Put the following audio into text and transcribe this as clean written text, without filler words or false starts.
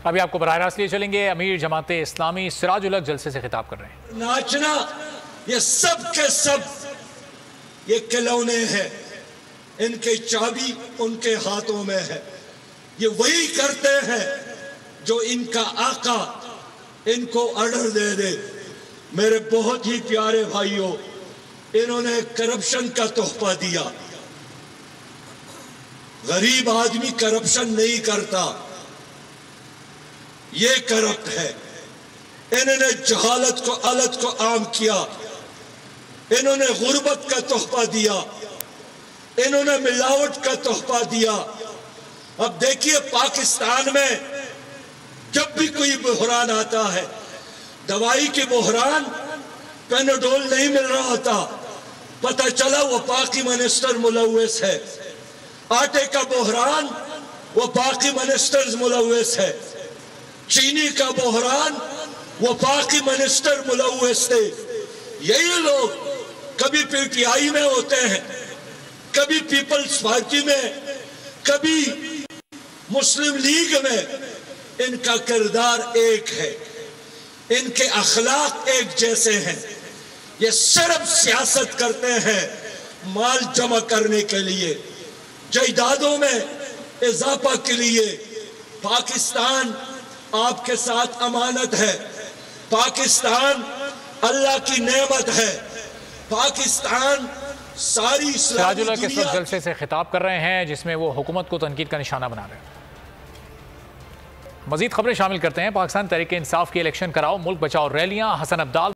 अभी आपको बराह रास्त लिए चलेंगे। अमीर जमाते इस्लामी सिराजुल हक जलसे से खिताब कर रहे हैं। नाचना ये सब के सब ये खिलौने हैं, इनके चाबी उनके हाथों में है। ये वही करते हैं जो इनका आका इनको ऑर्डर दे दे। मेरे बहुत ही प्यारे भाइयों, इन्होंने करप्शन का तोहफा दिया। गरीब आदमी करप्शन नहीं करता, ये करप्ट है। इन्होंने जहालत को अलत को आम किया, इन्होंने गुर्बत का तोहफा दिया, इन्होंने मिलावट का तोहफा दिया। अब देखिए पाकिस्तान में जब भी कोई बहरान आता है, दवाई के बहरान पेनाडोल नहीं मिल रहा था, पता चला वो पाकी मिनिस्टर मुलव्वस है। आटे का बहरान वो पाकी मिनिस्टर्स मुलव्वस है। चीनी का बहरान वो पाकी मिनिस्टर मुलव्वस थे। यही लोग कभी पीटीआई में होते हैं, कभी पीपल्स पार्टी में, कभी मुस्लिम लीग में। इनका किरदार एक है, इनके अखलाक एक जैसे हैं। ये सिर्फ सियासत करते हैं माल जमा करने के लिए, जायदादों में इजाफा के लिए। पाकिस्तान आपके साथ अमानत है, पाकिस्तान अल्लाह की नेमत है, पाकिस्तान सारी सिराजुल हक इस वक्त जलसे से खिताब कर रहे हैं जिसमें वो हुकूमत को तनकीद का निशाना बना रहे हैं। मजीद खबरें शामिल करते हैं। पाकिस्तान तहरीक इंसाफ की इलेक्शन कराओ मुल्क बचाओ रैलियां, हसन अब्दाल